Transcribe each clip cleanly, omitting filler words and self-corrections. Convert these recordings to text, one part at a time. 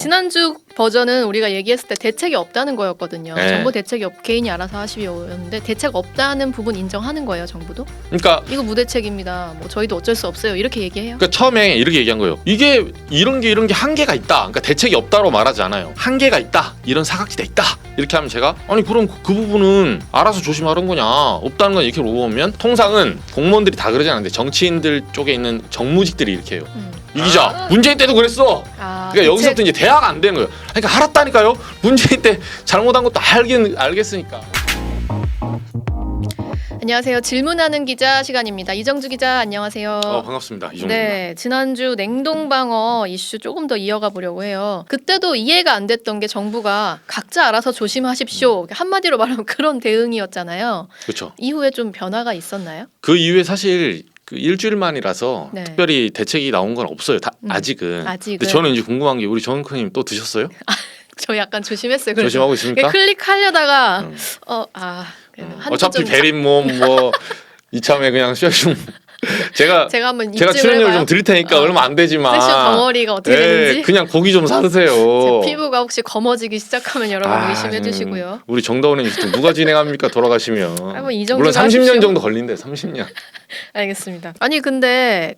지난주 버전은 우리가 얘기했을 때 대책이 없다는 거였거든요. 네. 정부 대책이 개인이 알아서 하시오였는데 대책 없다는 부분 인정하는 거예요, 정부도? 그러니까 이거 무대책입니다. 뭐 저희도 어쩔 수 없어요. 이렇게 얘기해요. 처음에 이렇게 얘기한 거예요. 이게 이런 게 한계가 있다. 그러니까 대책이 없다로 말하지 않아요. 한계가 있다. 이런 사각지대 있다. 이렇게 하면 제가 아니 그럼 그 부분은 알아서 조심하는 거냐. 없다는 건 이렇게 물어보면 통상은 공무원들이 다 그러지 않는데 정치인들 쪽에 있는 정무직들이 이렇게 해요. 이 기자 문재인 때도 그랬어. 그러니까 여기서부터 이제 대화가 안 되는 거예요. 그러니까 알았다니까요. 문재인 때 잘못한 것도 알겠으니까. 안녕하세요. 질문하는 기자 시간입니다. 이정주 기자 안녕하세요. 반갑습니다. 이정주입니다. 네, 지난주 냉동방어 이슈 조금 더 이어가 보려고 해요. 그때도 이해가 안 됐던 게 정부가 각자 알아서 조심하십시오. 한마디로 말하면 그런 대응이었잖아요. 그렇죠. 이후에 좀 변화가 있었나요? 그 이후에 사실 그 일주일 만이라서 네. 특별히 대책이 나온 건 없어요. 아직은. 근데 저는 이제 궁금한 게 우리 정은크님 또 드셨어요? 저 약간 조심했어요. 그래서 조심하고 있습니까? 클릭하려다가 어차피 베린 뭐 이참에 그냥 슈슝 제가 한번 출연료를 좀 드릴 테니까 얼마 안 되지만 섹슈 덩어리가 어떻게 되는지 그냥 고기 좀 사드세요. 제 피부가 혹시 검어지기 시작하면 여러분 의심해 주시고요. 우리 정다운님 누가 진행합니까? 돌아가시면 물론 30년 정도 걸린대. 30년. 알겠습니다. 아니 근데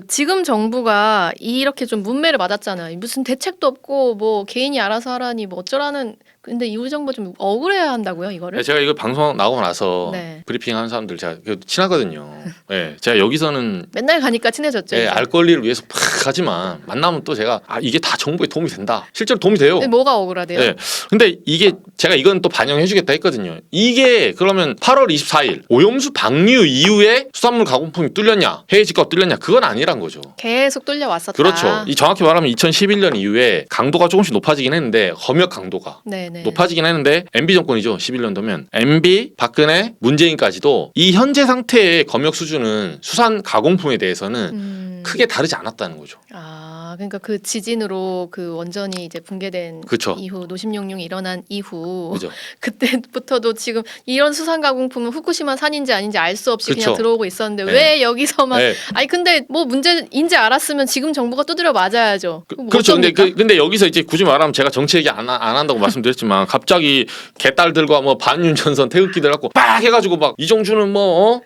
지금 정부가 이렇게 좀 문매를 맞았잖아요. 무슨 대책도 없고 뭐 개인이 알아서 하라니 뭐 어쩌라는. 근데 이후 정부 좀 억울해야 한다고요, 이거를? 제가 이거 방송 나오고 나서 네. 브리핑하는 사람들 제가 친하거든요. 네, 제가 여기서는 맨날 가니까 친해졌죠. 네, 알 권리를 위해서 팍 하지만 만나면 또 제가 이게 다 정부에 도움이 된다. 실제로 도움이 돼요. 근데 뭐가 억울하대요? 네. 근데 이게 제가 이건 또 반영해주겠다 했거든요. 이게 그러면 8월 24일 오염수 방류 이후에 수산물 가공품이 뚫렸냐, 해외 집값 뚫렸냐, 그건 아니란 거죠. 계속 뚫려 왔었다. 그렇죠. 정확히 말하면 2011년 이후에 강도가 조금씩 높아지긴 했는데 검역 강도가. 네네. 높아지긴 했는데 MB 정권이죠. 11년도면 MB, 박근혜, 문재인까지도 이 현재 상태의 검역 수준은 수산 가공품에 대해서는 크게 다르지 않았다는 거죠. 그러니까 그 지진으로 그 원전이 이제 붕괴된 그쵸. 이후 노심용융이 일어난 이후 그죠. 그때부터도 지금 이런 수산 가공품은 후쿠시마 산인지 아닌지 알 수 없이 그쵸. 그냥 들어오고 있었는데 네. 왜 여기서만 네. 아니 근데 뭐 문제인지 알았으면 지금 정부가 두드려 맞아야죠. 그렇죠. 근데 여기서 이제 굳이 말하면 제가 정치 얘기 안 한다고 말씀드렸지만 갑자기 개딸들과 뭐 반윤전선 태극기들 갖고 빡 해가지고 막 이정주는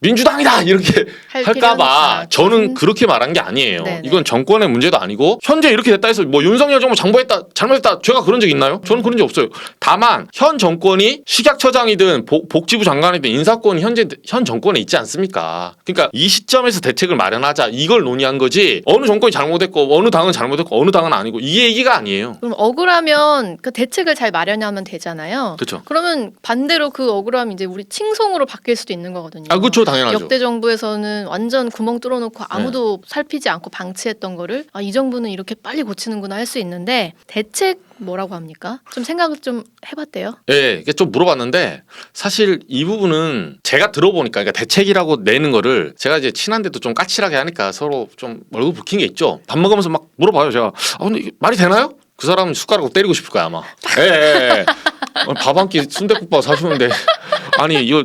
민주당이다 이렇게 할까봐 저는 그렇게 말한 게 아니에요. 네네. 이건 정권의 문제도 아니고 현재 이렇게 됐다 해서 뭐 윤석열 정부 잘못했다 제가 그런 적 있나요? 저는 그런 적 없어요. 다만 현 정권이 식약처장이든 복지부 장관이든 인사권이 현 정권에 있지 않습니까? 그러니까 이 시점에서 대책을 마련하자 이걸 논의한 거지 어느 정권이 잘못했고 어느 당은 잘못했고 어느 당은 아니고 이 얘기가 아니에요. 그럼 억울하면 그 대책을 잘 마련하면 되잖아요. 그렇죠. 그러면 반대로 그 억울함이 이제 우리 칭송으로 바뀔 수도 있는 거거든요. 그렇죠. 당연하죠. 역대 정부에서는 완전 구멍 뚫어놓고 아무도 살피지 않고 방치했던 거를 이 정부는 이렇게 빨리 고치는구나 할 수 있는데 대책 뭐라고 합니까? 좀 생각을 좀 해봤대요. 네, 좀 물어봤는데 사실 이 부분은 제가 들어보니까 그러니까 대책이라고 내는 거를 제가 이제 친한데도 좀 까칠하게 하니까 서로 좀 얼굴 붉힌 게 있죠. 밥 먹으면서 막 물어봐요. 제가 근데 이게 말이 되나요? 그 사람은 숟가락으로 때리고 싶을 거야 아마. 예. 밥 한 끼 순댓국밥 사주면 돼. 아니 이거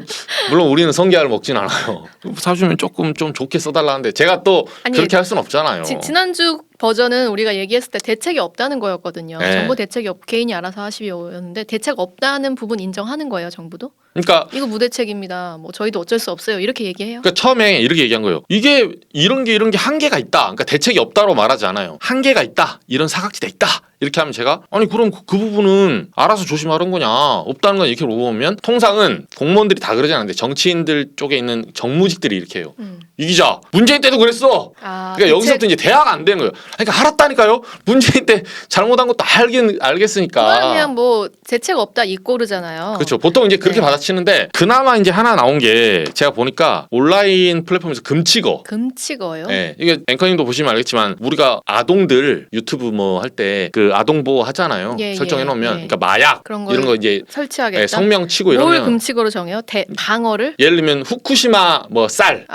물론 우리는 성게알 먹진 않아요. 사주면 조금 좀 좋게 써달라는데 제가 또 그렇게 할 수는 없잖아요. 지난주 버전은 우리가 얘기했을 때 대책이 없다는 거였거든요. 네. 정부 대책이 개인이 알아서 하시오였는데 대책 없다는 부분 인정하는 거예요, 정부도? 그러니까 이거 무대책입니다. 뭐 저희도 어쩔 수 없어요. 이렇게 얘기해요. 그러니까 처음에 이렇게 얘기한 거예요. 이게 이런 게 한계가 있다. 그러니까 대책이 없다로 말하지 않아요. 한계가 있다. 이런 사각지대 있다. 이렇게 하면 제가 아니 그럼 그 부분은 알아서 조심하는 거냐. 없다는 건 이렇게 물어보면 통상은 공무원들이 다 그러지 않는데 정치인들 쪽에 있는 정무직들이 이렇게 해요. 이 기자 문재인 때도 그랬어. 그러니까 여기서부터 이제 대화가 안 되는 거예요. 그러니까 알았다니까요. 문재인 때 잘못한 것도 알겠으니까. 그건 그냥 뭐 대책 없다 이 꼴이잖아요. 그렇죠. 보통 이제 그렇게 받아치는데 그나마 이제 하나 나온 게 제가 보니까 온라인 플랫폼에서 금치거요? 네, 이게 앵커님도 보시면 알겠지만 우리가 아동들 유튜브 뭐 할 때 그 아동 보호 하잖아요. 설정해 놓으면 그러니까 마약 이런 거 이제 설치하겠다. 성명 치고 이러면 뭘 금치거로 정해요? 방어를? 예를 들면 후쿠시마 뭐 쌀.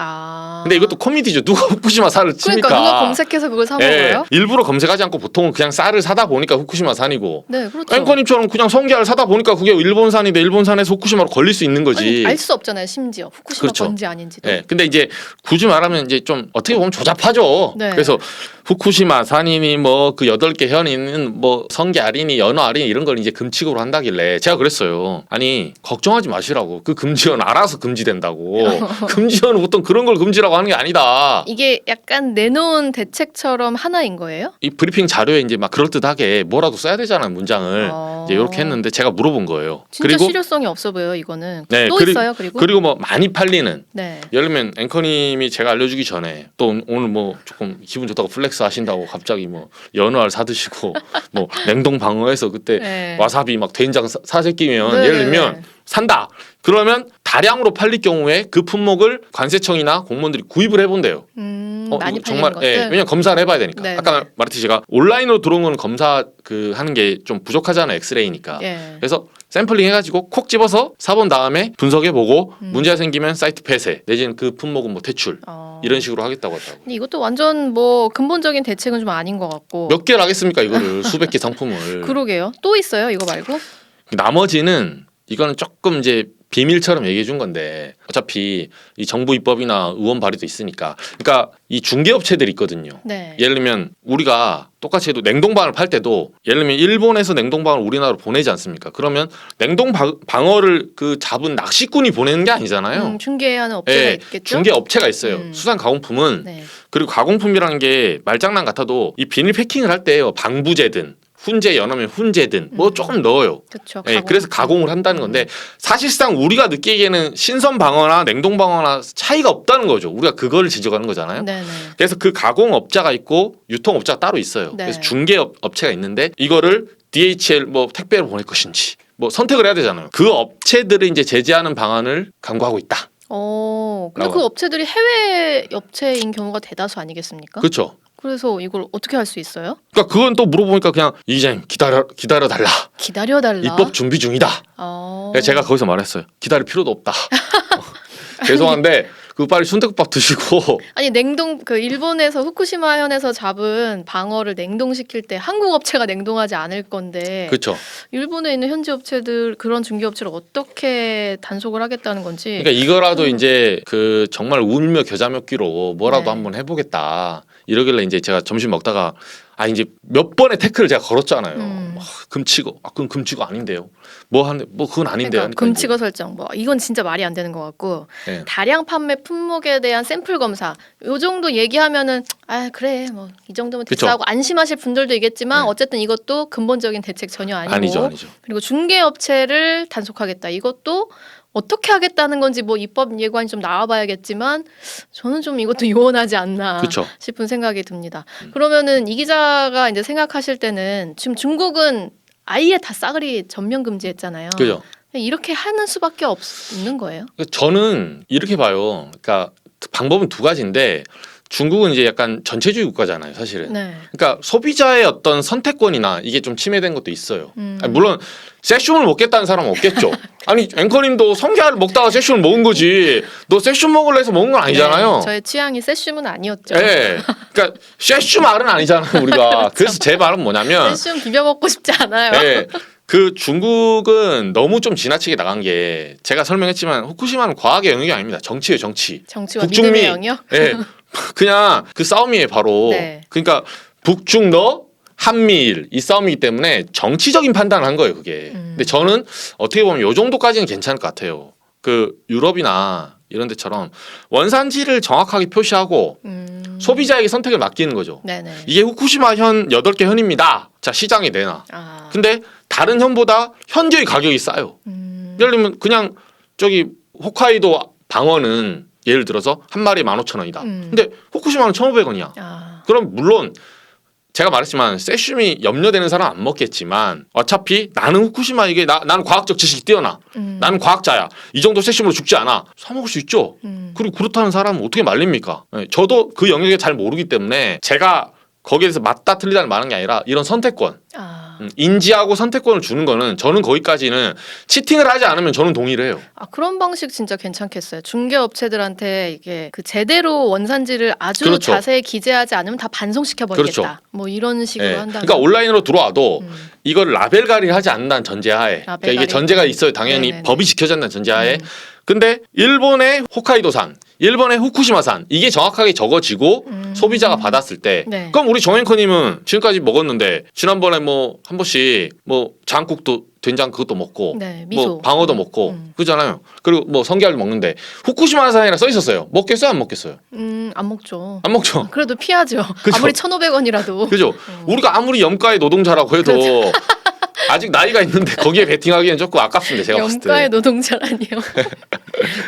근데 이것도 코미디죠. 누가 후쿠시마 쌀을 칩니까? 그러니까 누가 검색해서 그걸 사 먹어요. 있어요? 일부러 검색하지 않고 보통은 그냥 쌀을 사다 보니까 후쿠시마산이고 네, 그렇죠. 앵커님처럼 그냥 성게알 사다 보니까 그게 일본산인데 일본산에서 후쿠시마로 걸릴 수 있는 거지. 알 수 없잖아요. 심지어 후쿠시마 그렇죠. 건지 아닌지도. 네, 근데 이제 굳이 말하면 이제 좀 어떻게 보면 조잡하죠. 네. 그래서 후쿠시마 산이니 뭐 그 8개 현이는 뭐 성게알이니 연어알이니 이런 걸 이제 금칙으로 한다길래 제가 그랬어요. 아니 걱정하지 마시라고. 그 금지어는 알아서 금지된다고. 금지어는 보통 그런 걸 금지라고 하는 게 아니다. 이게 약간 내놓은 대책처럼 하나인 거예요? 이 브리핑 자료에 이제 막 그럴듯하게 뭐라도 써야 되잖아요 문장을. 이제 이렇게 했는데 제가 물어본 거예요. 진짜 그리고 실효성이 없어 보여 이거는. 네, 또 있어요. 그리고 뭐 많이 팔리는 네. 예를 들면 앵커님이 제가 알려주기 전에 또 오늘 뭐 조금 기분 좋다고 플렉스 하신다고 갑자기 뭐 연어알 사드시고 뭐 냉동 방어해서 그때 네. 와사비 막 된장 사재끼면 네, 예를 네, 들면 네. 산다. 그러면 다량으로 팔릴 경우에 그 품목을 관세청이나 공무원들이 구입을 해본대요. 많이 이거 팔리는 정말 것들. 왜냐면 검사를 해봐야 되니까. 네, 아까 말했듯이 제가 온라인으로 들어온 건 검사 그 하는 게 좀 부족하잖아요. 엑스레이니까. 예. 그래서 샘플링 해가지고 콕 집어서 사본 다음에 분석해보고 문제가 생기면 사이트 폐쇄 내지는 그 품목은 뭐 퇴출 이런 식으로 하겠다고 하더라고요. 근데 이것도 완전 뭐 근본적인 대책은 좀 아닌 것 같고. 몇 개를 하겠습니까 이거를 수백 개 상품을. 그러게요. 또 있어요 이거 말고? 나머지는 이거는 조금 이제 비밀처럼 얘기해 준 건데 어차피 이 정부 입법이나 의원 발의도 있으니까 그러니까 이 중개업체들이 있거든요. 네. 예를 들면 우리가 똑같이 해도 냉동방어를 팔 때도 예를 들면 일본에서 냉동방어를 우리나라로 보내지 않습니까? 그러면 냉동방어를 그 잡은 낚시꾼이 보내는 게 아니잖아요. 중개하는 업체가 예, 있겠죠. 중개업체가 있어요. 수산 가공품은 네. 그리고 가공품이라는 게 말장난 같아도 이 비닐 패킹을 할 때 방부제든 훈제 연하면 훈제든 뭐 조금 넣어요. 그렇죠. 예, 그래서 가공을 한다는 건데 사실상 우리가 느끼기에는 신선 방어나 냉동 방어나 차이가 없다는 거죠. 우리가 그거를 지적하는 거잖아요. 네네. 그래서 그 가공업자가 있고 유통업자가 따로 있어요. 네. 그래서 중개업체가 있는데 이거를 DHL 뭐 택배로 보낼 것인지 뭐 선택을 해야 되잖아요. 그 업체들을 이제 제재하는 방안을 강구하고 있다. 근데 라고 그 업체들이 해외 업체인 경우가 대다수 아니겠습니까? 그렇죠. 그래서 이걸 어떻게 할 수 있어요? 그러니까 그건 또 물어보니까 그냥 이 기자님 기다려 달라. 기다려달라. 입법 준비 중이다. 그래서 제가 거기서 말했어요. 기다릴 필요도 없다. 죄송한데 그 빨리 순대국밥 드시고. 아니 그 일본에서 후쿠시마현에서 잡은 방어를 냉동시킬 때 한국 업체가 냉동하지 않을 건데 그렇죠. 일본에 있는 현지 업체들 그런 중개 업체를 어떻게 단속을 하겠다는 건지. 그러니까 이거라도 이제 그 정말 울며 겨자 먹기로 뭐라도 네. 한번 해보겠다. 이러길래 이제 제가 점심 먹다가 이제 몇 번의 태클을 제가 걸었잖아요. 금치고 그건 금치고 아닌데요. 뭐 그건 아닌데요. 그러니까 금치거 설정 뭐 이건 진짜 말이 안 되는 것 같고 네. 다량 판매 품목에 대한 샘플 검사 요 정도 얘기하면은 그래 뭐 이 정도면 그쵸. 됐어 하고 안심하실 분들도 있겠지만 네. 어쨌든 이것도 근본적인 대책 전혀 아니고 아니죠. 그리고 중개업체를 단속하겠다 이것도 어떻게 하겠다는 건지 뭐 입법 예관이 좀 나와봐야겠지만 저는 좀 이것도 요원하지 않나 그쵸. 싶은 생각이 듭니다. 그러면은 이 기자가 이제 생각하실 때는 지금 중국은 아예 다 싸그리 전면 금지했잖아요. 그죠. 이렇게 하는 수밖에 없는 거예요. 저는 이렇게 봐요. 그러니까 방법은 두 가지인데 중국은 이제 약간 전체주의 국가잖아요, 사실은. 네. 그러니까 소비자의 어떤 선택권이나 이게 좀 침해된 것도 있어요. 아니, 물론 세슘을 먹겠다는 사람은 없겠죠. 아니 앵커님도 성게알을 먹다가 세슘을 먹은 거지. 너 세슘 먹으려 해서 먹은 건 아니잖아요. 네, 저의 취향이 세슘은 아니었죠. 네. 그러니까 세슘 알은 아니잖아요, 우리가. 그래서 제 말은 뭐냐면 세슘 비벼 먹고 싶지 않아요. 네. 그 중국은 너무 좀 지나치게 나간 게 제가 설명했지만 후쿠시마는 과학의 영역이 아닙니다. 정치예요, 정치. 정치와 북중미. 믿음의 영역. 네. 그냥 그 싸움이에요, 바로. 네. 그러니까 북중러 한미일 이 싸움이기 때문에 정치적인 판단을 한 거예요, 그게. 근데 저는 어떻게 보면 요 정도까지는 괜찮을 것 같아요. 그 유럽이나 이런 데처럼 원산지를 정확하게 표시하고 소비자에게 선택을 맡기는 거죠. 네네. 이게 후쿠시마 현 8개 현입니다. 자, 시장에 내놔. 근데 다른 현보다 현저히 가격이 싸요. 예를 들면 그냥 저기 홋카이도 방어는 예를 들어서 한 마리에 15,000원이다. 근데 후쿠시마는 1,500원이야. 그럼 물론 제가 말했지만 세슘이 염려되는 사람 안 먹겠지만 어차피 나는 후쿠시마 이게 나는 과학적 지식이 뛰어나. 나는 과학자야. 이 정도 세슘으로 죽지 않아. 사 먹을 수 있죠. 그리고 그렇다는 사람은 어떻게 말립니까? 네, 저도 그 영역에 잘 모르기 때문에 제가 거기에서 맞다 틀리다를 말하는 게 아니라 이런 선택권, 아, 인지하고 선택권을 주는 거는 저는 거기까지는 치팅을 하지 않으면 저는 동의를 해요. 그런 방식 진짜 괜찮겠어요. 중개 업체들한테 이게 그 제대로 원산지를 아주 그렇죠. 자세히 기재하지 않으면 다 반송시켜 버리겠다. 그렇죠. 뭐 이런 식으로 예. 한다면. 그러니까 온라인으로 들어와도 음. 이걸 라벨 관리를 하지 않는다는 전제하에 그러니까 이게 라벨 전제가 관리. 있어요. 당연히 네네네. 법이 지켜진다는 전제하에. 음. 근데 일본의 호카이도산, 일본의 후쿠시마산 이게 정확하게 적어지고 소비자가 받았을 때 네. 그럼 우리 정앵커님은 지금까지 먹었는데 지난번에 뭐 한 번씩 뭐 장국도 된장 그것도 먹고 네, 미소. 뭐 방어도 먹고 그잖아요. 그리고 뭐 성게알도 먹는데 후쿠시마산이라 써 있었어요. 먹겠어요, 안 먹겠어요? 안 먹죠. 안 먹죠. 그래도 피하죠. 그죠? 아무리 1,500원이라도. 그죠? 우리가 아무리 염가의 노동자라고 해도 아직 나이가 있는데 거기에 베팅하기엔 조금 아깝습니다. 제가 봤을 때. 염가의 노동자라니요.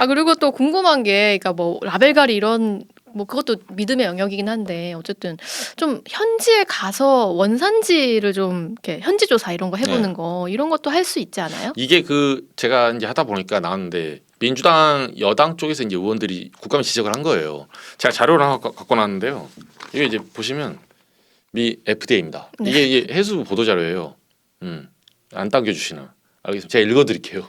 그리고 또 궁금한 게, 그러니까 뭐 라벨갈이 이런 뭐 그것도 믿음의 영역이긴 한데 어쨌든 좀 현지에 가서 원산지를 좀 이렇게 현지 조사 이런 거 해보는 네. 거 이런 것도 할 수 있지 않아요? 이게 그 제가 이제 하다 보니까 나왔는데 민주당 여당 쪽에서 이제 의원들이 국감에 지적을 한 거예요. 제가 자료를 하나 갖고 나왔는데요. 이게 이제 보시면 미 FDA입니다. 네. 이게 해수 보도 자료예요. 안 당겨주시나? 알겠습니다. 제가 읽어드릴게요.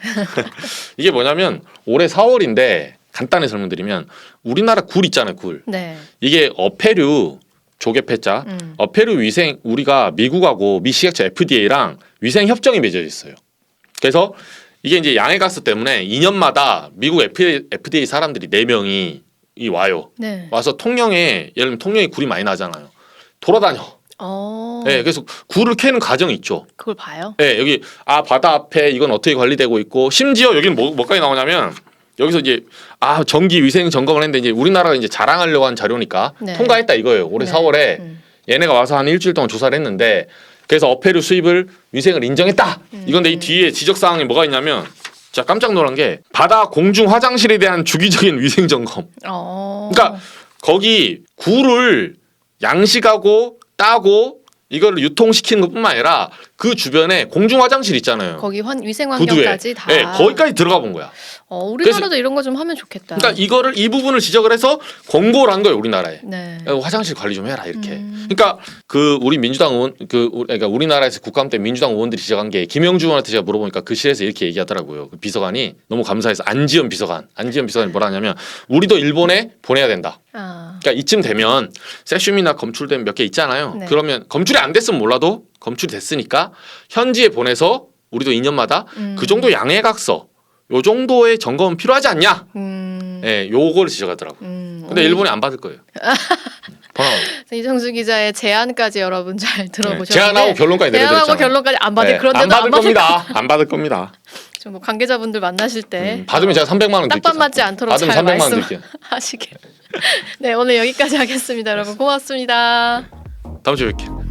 이게 뭐냐면 올해 4월인데 간단히 설명드리면 우리나라 굴 있잖아요. 굴. 네. 이게 어패류 조개패자 어패류 위생 우리가 미국하고 미 식약처 FDA랑 위생 협정이 맺어져 있어요. 그래서 이게 이제 양해가스 때문에 2년마다 미국 FDA 사람들이 4명이 와요. 네. 와서 통영에 예를 들면 통영에 굴이 많이 나잖아요. 돌아다녀. 네, 그래서 굴을 캐는 과정이 있죠. 그걸 봐요? 네, 여기 바다 앞에 이건 어떻게 관리되고 있고 심지어 여기는 뭐까지 나오냐면 여기서 이제 정기 위생 점검을 했는데 이제 우리나라가 이제 자랑하려고 한 자료니까 네. 통과했다 이거예요. 올해 네. 4월에 얘네가 와서 한 일주일 동안 조사를 했는데 그래서 어패류 수입을 위생을 인정했다. 이건데 이 뒤에 지적 사항이 뭐가 있냐면 진짜 깜짝 놀란 게 바다 공중 화장실에 대한 주기적인 위생 점검. 그러니까 거기 굴을 양식하고 따고 이걸 유통시키는 것뿐만 아니라 그 주변에 공중 화장실 있잖아요. 거기 위생 구두에. 환경까지 다. 네, 거기까지 들어가 본 거야. 우리나라도 이런 거 좀 하면 좋겠다. 그러니까 이 부분을 지적을 해서 권고를 한 거예요 우리나라에. 네. 화장실 관리 좀 해라 이렇게. 그러니까 그 우리 민주당 의원 그러니까 우리나라에서 국감 때 민주당 의원들이 지적한 게 김영주 의원한테 제가 물어보니까 그 실에서 이렇게 얘기하더라고요. 그 비서관이 너무 감사해서 안지현 비서관이 뭐라 하냐면 우리도 일본에 보내야 된다. 그러니까 이쯤 되면 세슘이나 검출된 몇 개 있잖아요. 네. 그러면 검출이 안 됐으면 몰라도 검출이 됐으니까 현지에 보내서 우리도 2년마다 그 정도 양해각서 요 정도의 점검은 필요하지 않냐? 네, 요걸 지적하더라고요. 근데 일본이 안 받을 거예요. 이정수 기자의 제안까지 여러분 잘 들어보셨는데 제안하고 결론까지 내려드렸잖아요. 제안하고 결론까지 안 받을 그런데도 안 받을 겁니다. 안 받을 겁니다. 좀 관계자분들 만나실 때 받으면 제가 300만 원 드릴게요. 딱밤 맞지 않도록 받으면 잘 300만 원 드릴게요. 말씀하시길. 네, 오늘 여기까지 하겠습니다. 여러분 고맙습니다. 다음 주에 뵐게요.